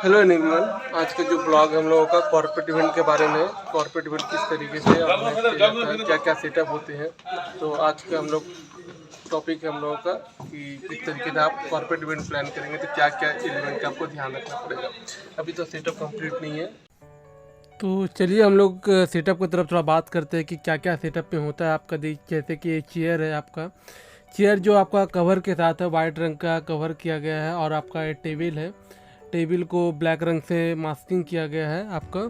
Hello everyone. आज का जो ब्लॉग हम लोगों का कॉर्पोरेट इवेंट के बारे में है। कॉर्पोरेट इवेंट किस तरीके से ऑर्गेनाइज किया जाता है, क्या क्या सेटअप होते हैं। तो आज का हम लोग टॉपिक है हम लोगों का कि किस तरीके से आप कॉर्पोरेट इवेंट प्लान करेंगे तो क्या क्या एलिमेंट का आपको ध्यान रखना पड़ेगा। अभी तो सेटअप कंप्लीट नहीं है, तो चलिए हम लोग सेटअप की तरफ थोड़ा बात करते हैं कि क्या क्या सेटअप में होता है आपका। देख जैसे कि चेयर है आपका, चेयर जो आपका कवर के साथ है, वाइट रंग का कवर किया गया है। और आपका ये टेबल है, टेबल को ब्लैक रंग से मास्किंग किया गया है आपका।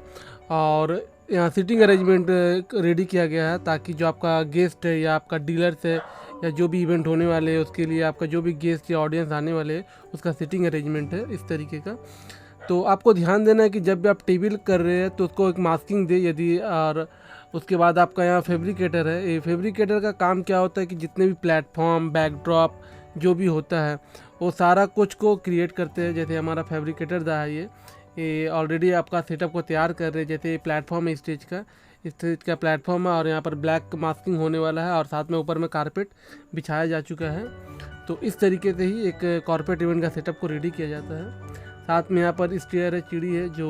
और यहाँ सीटिंग अरेंजमेंट रेडी किया गया है ताकि जो आपका गेस्ट है या आपका डीलर्स है या जो भी इवेंट होने वाले हैं उसके लिए आपका जो भी गेस्ट या ऑडियंस आने वाले हैं उसका सीटिंग अरेंजमेंट है इस तरीके का। तो आपको ध्यान देना है कि जब भी आप टेबल कर रहे हैं तो उसको एक मास्किंग दे यदि। और उसके बाद आपका यहाँ फैब्रिकेटर है। ये फैब्रिकेटर का काम क्या होता है कि जितने भी प्लेटफॉर्म बैकड्रॉप जो भी होता है वो सारा कुछ को क्रिएट करते हैं। जैसे हमारा फैब्रिकेटर रहा है, ये ऑलरेडी आपका सेटअप को तैयार कर रहे हैं। जैसे ये प्लेटफॉर्म है स्टेज का प्लेटफॉर्म है और यहाँ पर ब्लैक मास्किंग होने वाला है और साथ में ऊपर में कारपेट बिछाया जा चुका है। तो इस तरीके से ही एक कॉर्पोरेट इवेंट का सेटअप को रेडी किया जाता है। साथ में यहाँ पर स्टेयर है, सीढ़ी है जो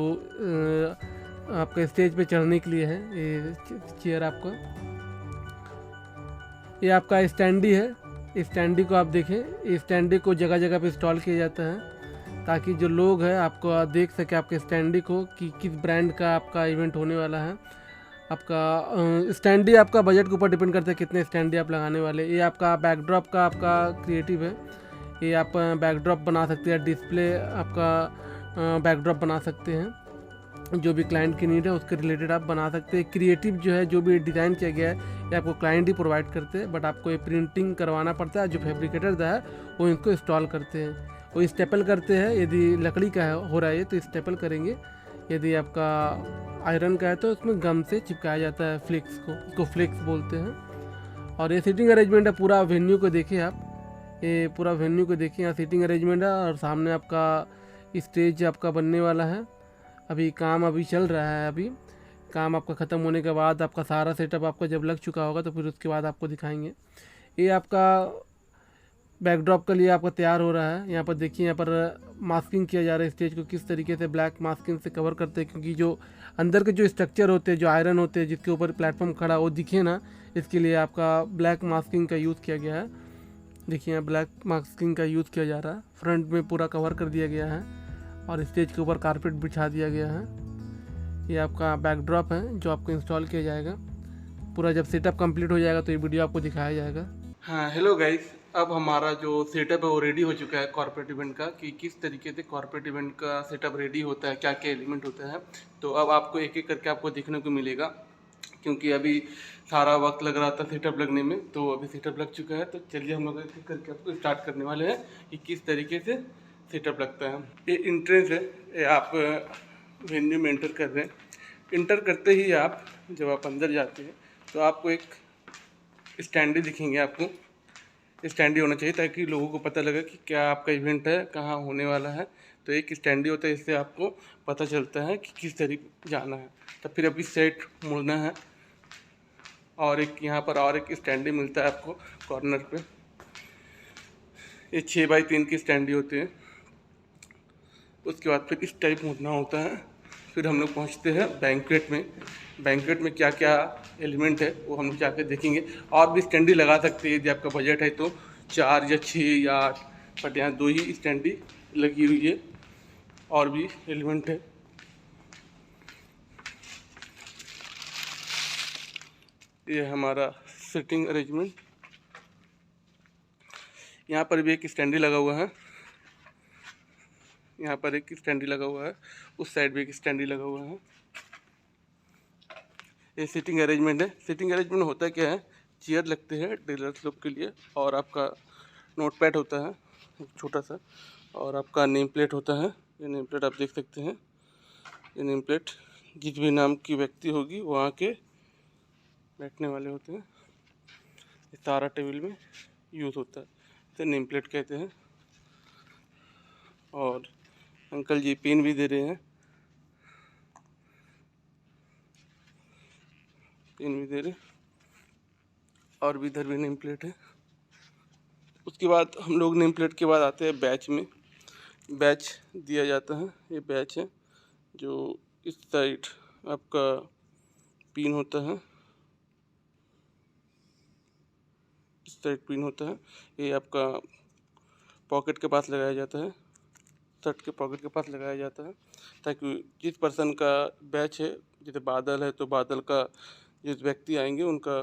आपका स्टेज पे चढ़ने के लिए है। ये चेयर आपका, ये आपका स्टैंडी है। स्टैंडी को आप देखें, स्टैंडी को जगह जगह पे इंस्टॉल किया जाता है ताकि जो लोग हैं आपको देख सके आपके स्टैंडी को कि किस ब्रांड का आपका इवेंट होने वाला है। आपका स्टैंडी आपका बजट के ऊपर डिपेंड करता है कितने स्टैंडी आप लगाने वाले। ये आपका बैकड्रॉप का आपका क्रिएटिव है। ये आप बैकड्रॉप बना सकते हैं, डिस्प्ले आपका बैकड्रॉप बना सकते हैं। जो भी क्लाइंट की नीड है उसके रिलेटेड आप बना सकते हैं। क्रिएटिव जो है जो भी डिज़ाइन किया गया है ये आपको क्लाइंट ही प्रोवाइड करते हैं, बट आपको ये प्रिंटिंग करवाना पड़ता है। जो फैब्रिकेटर है वो इनको इंस्टॉल करते हैं, वो स्टेपल करते हैं। यदि लकड़ी का हो रहा है तो स्टेपल करेंगे, यदि आपका आयरन का है तो उसमें गम से चिपकाया जाता है फ्लेक्स को, इसको फ्लेक्स बोलते हैं। और ये सीटिंग अरेंजमेंट है। पूरा वेन्यू को देखिए आप, ये पूरा वेन्यू को देखिए, यहाँ सीटिंग अरेंजमेंट है और सामने आपका स्टेज आपका बनने वाला है। अभी काम अभी चल रहा है। अभी काम आपका ख़त्म होने के बाद आपका सारा सेटअप आपका जब लग चुका होगा तो फिर उसके बाद आपको दिखाएंगे। ये आपका बैकड्रॉप के लिए आपका तैयार हो रहा है। यहाँ पर देखिए, यहाँ पर मास्किंग किया जा रहा है स्टेज को किस तरीके से ब्लैक मास्किंग से कवर करते हैं, क्योंकि जो अंदर के जो स्ट्रक्चर होते हैं, जो आयरन होते हैं जिसके ऊपर प्लेटफॉर्म खड़ा वो दिखे ना, इसके लिए आपका ब्लैक मास्किंग का यूज़ किया गया है। देखिए यहाँ ब्लैक मास्किंग का यूज़ किया जा रहा है। फ्रंट में पूरा कवर कर दिया गया है और स्टेज के ऊपर कारपेट बिछा दिया गया है। ये आपका बैकड्रॉप है जो आपको इंस्टॉल किया जाएगा। पूरा जब सेटअप कंप्लीट हो जाएगा तो ये वीडियो आपको दिखाया जाएगा। हाँ हेलो गाइस, अब हमारा जो सेटअप है वो रेडी हो चुका है कॉर्पोरेट इवेंट का, कि किस तरीके से कॉर्पोरेट इवेंट का सेटअप रेडी होता है, क्या क्या एलिमेंट होता है। तो अब आपको एक एक करके आपको देखने को मिलेगा, क्योंकि अभी सारा वक्त लग रहा था सेटअप लगने में, तो अभी सेटअप लग चुका है। तो चलिए हम लोग एक एक करके आपको स्टार्ट करने वाले हैं कि किस तरीके से सेटअप लगता है। ये इंट्रेंस है, ये आप वेन्यू में एंटर कर रहे हैं। इंटर करते ही आप जब आप अंदर जाते हैं तो आपको एक स्टैंडी दिखेंगे। आपको स्टैंडी होना चाहिए ताकि लोगों को पता लगे कि क्या आपका इवेंट है, कहाँ होने वाला है। तो एक स्टैंडी होता है, इससे आपको पता चलता है कि किस तरीके जाना है। तो फिर अभी सेट मुड़ना है और एक यहाँ पर और एक स्टैंडी मिलता है आपको कॉर्नर पे। ये 6x3 की स्टैंडी होती है। उसके बाद फिर इस टाइप मुड़ना होता है। फिर हम लोग पहुँचते हैं बैंक्वेट में। बैंक्वेट में क्या क्या एलिमेंट है वो हम लोग जाकर देखेंगे। और भी स्टैंडी लगा सकते हैं यदि आपका बजट है तो 4 या 6 या 8, बट यहाँ 2 ही स्टैंडी लगी हुई है। और भी एलिमेंट है। ये हमारा सिटिंग अरेंजमेंट। यहाँ पर भी एक स्टैंडी लगा हुआ है, यहाँ पर एक स्टैंडी लगा हुआ है, उस साइड भी एक स्टैंडी लगा हुआ है। ये सीटिंग अरेंजमेंट है। सीटिंग अरेंजमेंट होता क्या है, चेयर लगते हैं डीलर्स लोग के लिए, और आपका नोट पैड होता है एक छोटा सा, और आपका नेम प्लेट होता है। ये नेम प्लेट आप देख सकते हैं। ये नेम प्लेट जिस भी नाम की व्यक्ति होगी वहाँ के बैठने वाले होते हैं। ये सारा टेबल में यूज़ होता है, इसे नेम प्लेट कहते हैं। और अंकल जी पेन भी दे रहे हैं, पेन भी दे रहे। और भी इधर भी नेम प्लेट है। उसके बाद हम लोग नेम प्लेट के बाद आते हैं बैच में। बैच दिया जाता है। ये बैच है जो इस साइड आपका पिन होता है, इस साइड पिन होता है। ये आपका पॉकेट के पास लगाया जाता है, शर्ट के पॉकेट के पास लगाया जाता है, ताकि जिस पर्सन का बैच है, जैसे बादल है तो बादल का जिस व्यक्ति आएंगे उनका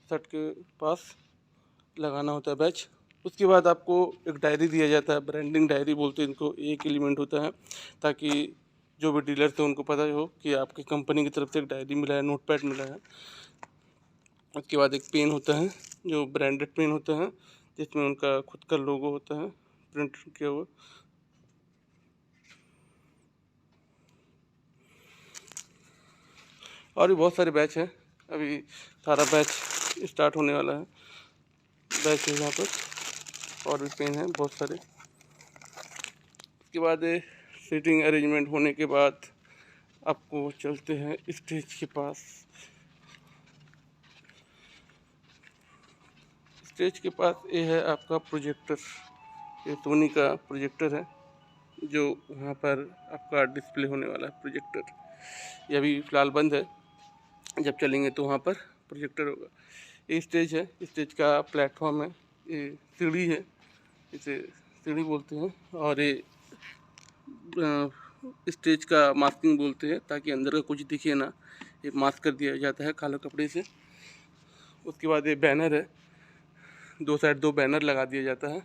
शर्ट के पास लगाना होता है बैच। उसके बाद आपको एक डायरी दिया जाता है, ब्रांडिंग डायरी बोलते हैं इनको। एक एलिमेंट होता है ताकि जो भी डीलर थे उनको पता हो कि आपकी कंपनी की तरफ से एक डायरी मिला है, नोटपैड मिला है। उसके बाद एक पेन होता है जो ब्रांडेड पेन होता है, जिसमें उनका खुद का लोगो होता है प्रिंट किया हुआ। और भी बहुत सारे बैच हैं, अभी सारा बैच स्टार्ट होने वाला है। बैच है यहाँ पर और भी पेन है बहुत सारे। उसके बाद सीटिंग अरेंजमेंट होने के बाद आपको चलते हैं स्टेज के पास। स्टेज के पास ये है आपका प्रोजेक्टर, ये सोनी का प्रोजेक्टर है जो वहाँ पर आपका डिस्प्ले होने वाला है प्रोजेक्टर। ये अभी फ़िलहाल बंद है, जब चलेंगे तो वहाँ पर प्रोजेक्टर होगा। ये स्टेज है, स्टेज का प्लेटफॉर्म है, ये सीढ़ी है, इसे सीढ़ी बोलते हैं। और ये स्टेज का मास्किंग बोलते हैं, ताकि अंदर का कुछ दिखे ना, ये मास्क कर दिया जाता है काले कपड़े से। उसके बाद ये बैनर है, दो साइड दो बैनर लगा दिया जाता है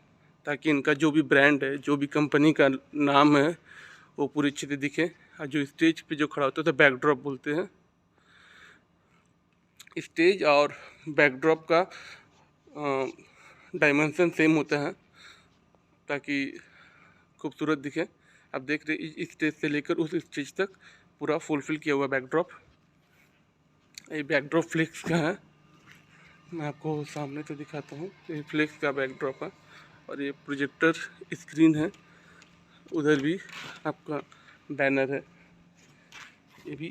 ताकि इनका जो भी ब्रांड है, जो भी कंपनी का नाम है वो पूरी अच्छे से दिखे। और जो स्टेज पे जो खड़ा होता है तो बैकड्रॉप बोलते हैं। स्टेज और बैकड्रॉप का डायमेंशन सेम होता है ताकि खूबसूरत दिखे। आप देख रहे इस स्टेज से लेकर उस स्टेज तक पूरा फुलफिल किया हुआ बैकड्रॉप। ये बैकड्रॉप फ्लेक्स का है, मैं आपको सामने से दिखाता हूँ। ये फ्लेक्स का बैकड्रॉप है और ये प्रोजेक्टर स्क्रीन है। उधर भी आपका बैनर है, ये भी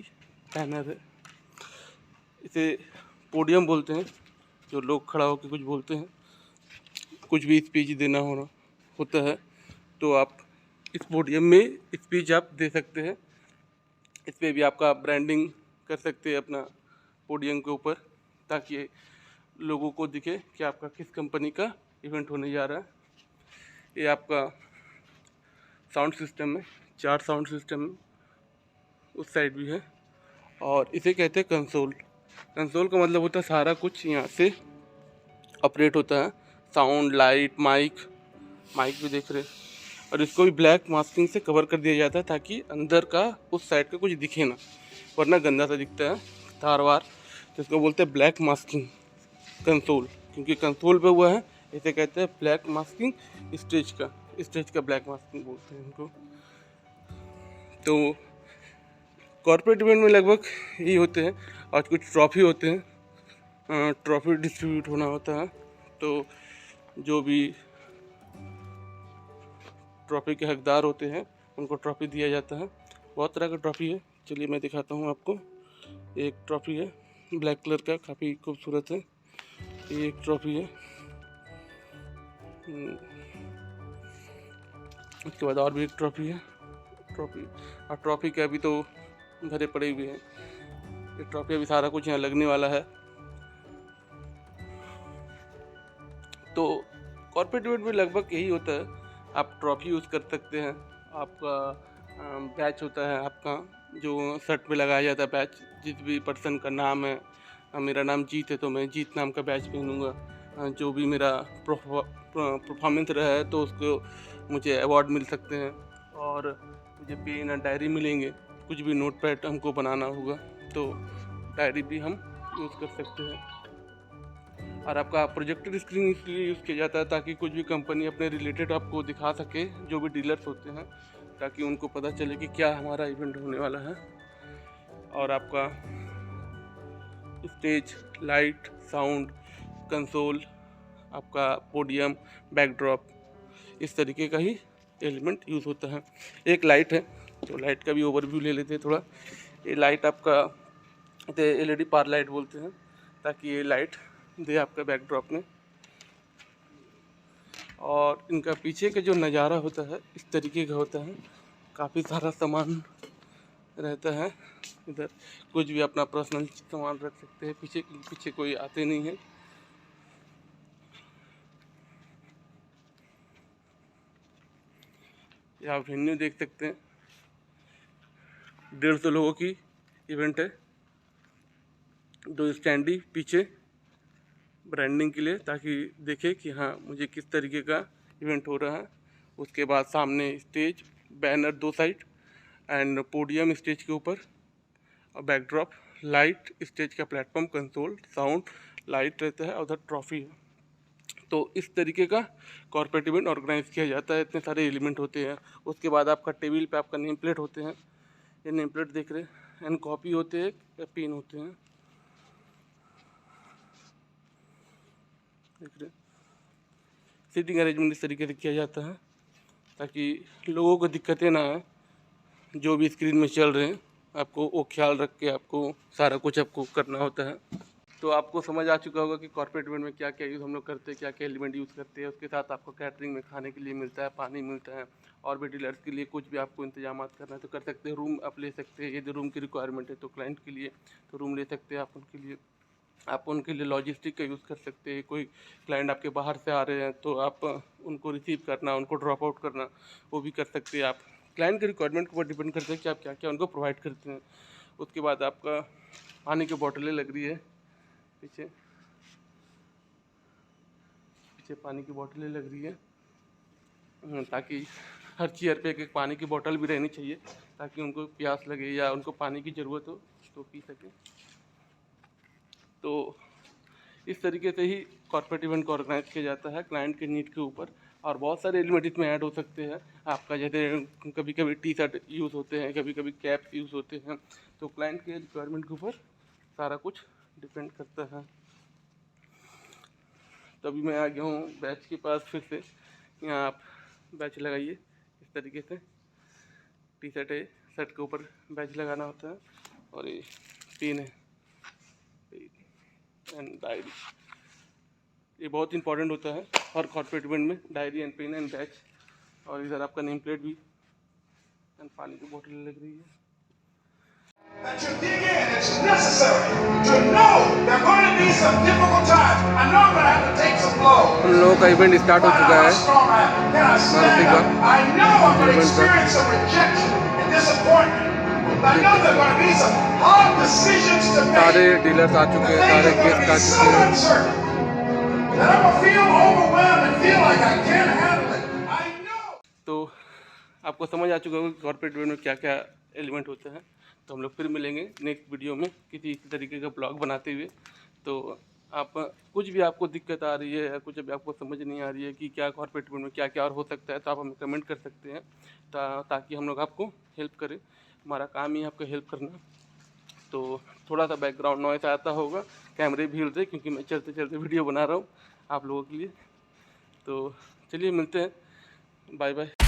बैनर है। इसे पोडियम बोलते हैं, जो लोग खड़ा होकर कुछ बोलते हैं, कुछ भी स्पीच देना होता है तो आप इस पोडियम में स्पीच आप दे सकते हैं। इस पर भी आपका ब्रांडिंग कर सकते हैं अपना पोडियम के ऊपर, ताकि लोगों को दिखे कि आपका किस कंपनी का इवेंट होने जा रहा है। ये आपका साउंड सिस्टम है, 4 साउंड सिस्टम उस साइड भी है। और इसे कहते हैं कंसोल। कंसोल का मतलब होता है सारा कुछ यहाँ से ऑपरेट होता है, साउंड, लाइट, माइक भी देख रहे हैं। और इसको भी ब्लैक मास्किंग से कवर कर दिया जाता है ताकि अंदर का उस साइड का कुछ दिखे ना, वरना गंदा सा दिखता है तार वार। तो इसको बोलते हैं ब्लैक मास्किंग कंसोल, क्योंकि कंसोल पे हुआ है, इसे कहते हैं ब्लैक मास्किंग। स्टेज का ब्लैक मास्किंग बोलते हैं इनको। तो कॉर्पोरेट इवेंट में लगभग यही होते हैं। और कुछ ट्रॉफी होते हैं, ट्रॉफी डिस्ट्रीब्यूट होना होता है, तो जो भी ट्रॉफी के हकदार होते हैं उनको ट्रॉफी दिया जाता है। बहुत तरह का ट्रॉफी है, चलिए मैं दिखाता हूँ आपको। एक ट्रॉफी है ब्लैक कलर का, काफ़ी खूबसूरत है। ये एक ट्रॉफी है। उसके बाद और भी एक ट्रॉफी है। और ट्रॉफी के अभी तो भरे पड़े हुए हैं। ये ट्रॉफी अभी सारा कुछ यहाँ लगने वाला है। तो कॉर्पोरेट इवेंट में लगभग यही होता है। आप ट्रॉफी यूज़ कर सकते हैं, आपका बैच होता है, आपका जो शर्ट पे लगाया जाता है बैच, जिस भी पर्सन का नाम है, मेरा नाम जीत है तो मैं जीत नाम का बैच पहनूँगा। जो भी मेरा परफॉर्मेंस रहा है तो उसको मुझे अवार्ड मिल सकते हैं, और मुझे पेन और डायरी मिलेंगे। कुछ भी नोट पैड हमको बनाना होगा तो डायरी भी हम यूज़ कर सकते हैं। और आपका प्रोजेक्टर स्क्रीन इसलिए यूज़ किया जाता है ताकि कुछ भी कंपनी अपने रिलेटेड आपको दिखा सके, जो भी डीलर्स होते हैं, ताकि उनको पता चले कि क्या हमारा इवेंट होने वाला है। और आपका स्टेज, लाइट, साउंड, कंसोल, आपका पोडियम, बैकड्रॉप, इस तरीके का ही एलिमेंट यूज़ होता है। एक लाइट है, तो लाइट का भी ओवरव्यू ले लेते हैं थोड़ा। ये लाइट आपका LED पार लाइट बोलते हैं, ताकि ये लाइट दे आपका बैकड्रॉप में। और इनका पीछे का जो नज़ारा होता है इस तरीके का होता है। काफ़ी सारा सामान रहता है इधर, कुछ भी अपना पर्सनल सामान रख सकते हैं। पीछे कोई आते नहीं है। ये आप वेन्यू देख सकते हैं, 150 लोगों की इवेंट है। 2 स्टैंडी पीछे ब्रांडिंग के लिए, ताकि देखे कि हाँ मुझे किस तरीके का इवेंट हो रहा है। उसके बाद सामने stage, banner 2 side and podium stage के ऊपर और बैकड्रॉप, लाइट, स्टेज का प्लेटफॉर्म, कंसोल, साउंड, लाइट रहता है, उधर ट्रॉफी है। तो इस तरीके का कॉर्पोरेट इवेंट ऑर्गेनाइज किया जाता है। इतने सारे एलिमेंट होते हैं। उसके बाद आपका टेबल पे आपका नेम प्लेट होते हैं, ये नेम प्लेट देख रहे हैं, एंड कॉपी होते हैं या पेन होते हैं, देख रहे हैं। सीटिंग अरेंजमेंट इस तरीके से किया जाता है ताकि लोगों को दिक्कतें ना आए। जो भी स्क्रीन में चल रहे हैं आपको वो ख्याल रख के आपको सारा कुछ आपको करना होता है। तो आपको समझ आ चुका होगा कि कॉर्पोरेट इवेंट में क्या क्या यूज़ हम लोग करते हैं, क्या क्या एलिमेंट यूज़ करते हैं। उसके साथ आपको कैटरिंग में खाने के लिए मिलता है, पानी मिलता है, और भी डीलर्स के लिए कुछ भी आपको इंतजाम करना है तो कर सकते हैं। रूम आप ले सकते हैं, यदि रूम की रिक्वायरमेंट है तो क्लाइंट के लिए तो रूम ले सकते हैं आप उनके लिए लॉजिस्टिक का यूज़ कर सकते हैं। कोई क्लाइंट आपके बाहर से आ रहे हैं तो आप उनको रिसीव करना, उनको ड्रॉप आउट करना, वो भी कर सकते हैं आप। क्लाइंट के रिक्वायरमेंट के ऊपर डिपेंड करते हैं कि आप क्या क्या उनको प्रोवाइड करते हैं। उसके बाद आपका पानी की बोतलें लग रही है पीछे पानी की बोतलें लग रही है, ताकि हर चेयर पे एक पानी की बोतल भी रहनी चाहिए ताकि उनको प्यास लगे या उनको पानी की ज़रूरत हो तो पी सकें। तो इस तरीके से ही कॉर्पोरेट इवेंट को ऑर्गेनाइज किया जाता है क्लाइंट के नीड के ऊपर। और बहुत सारे एलिमेंट इसमें ऐड हो सकते हैं आपका, जैसे कभी कभी टी शर्ट यूज़ होते हैं, कभी कभी कैप्स यूज़ होते हैं। तो क्लाइंट के रिक्वायरमेंट के ऊपर सारा कुछ डिपेंड करता है। तभी मैं आ गया हूँ बैच के पास फिर से। यहाँ आप बैच लगाइए इस तरीके से, टी शर्ट है, शर्ट के ऊपर बैच लगाना होता है, और ये पेन है एंड डायरी, ये बहुत इंपॉर्टेंट होता है और कॉर्पोरेट इवेंट में diary and pen and batch. और इधर आपका नेम प्लेट भी एंड पानी की बोतल लग रही है। That you dig in, it's necessary to know there are going to be some difficult times. I know I'm going to have to take some blows. उन लोगों का इवेंट स्टार्ट हो चुका है Can I stand up? I know I'm going to experience some rejection and disappointment. I know there are going to be some hard decisions to make. सारे dealers आ चुके हैं, सारे गेस्ट आ so चुके हैं। uncertain that I'm going to feel overwhelmed and feel like I can't handle it. I know. तो आपको समझ आ चुका होगा कि कॉर्पोरेट इवेंट में क्या क्या एलिमेंट होते हैं। तो हम लोग फिर मिलेंगे नेक्स्ट वीडियो में किसी इसी तरीके का ब्लॉग बनाते हुए। तो आप कुछ भी आपको दिक्कत आ रही है या कुछ भी आपको समझ नहीं आ रही है कि क्या कॉर्पोरेट इवेंट में क्या क्या और हो सकता है, तो आप हमें कमेंट कर सकते हैं ताकि हम लोग आपको हेल्प करें। हमारा काम ही आपको हेल्प करना। तो थोड़ा सा बैकग्राउंड नॉइस आता होगा, कैमरे भी हिल रहे क्योंकि मैं चलते चलते वीडियो बना रहा हूँ आप लोगों के लिए। तो चलिए मिलते हैं, बाय बाय।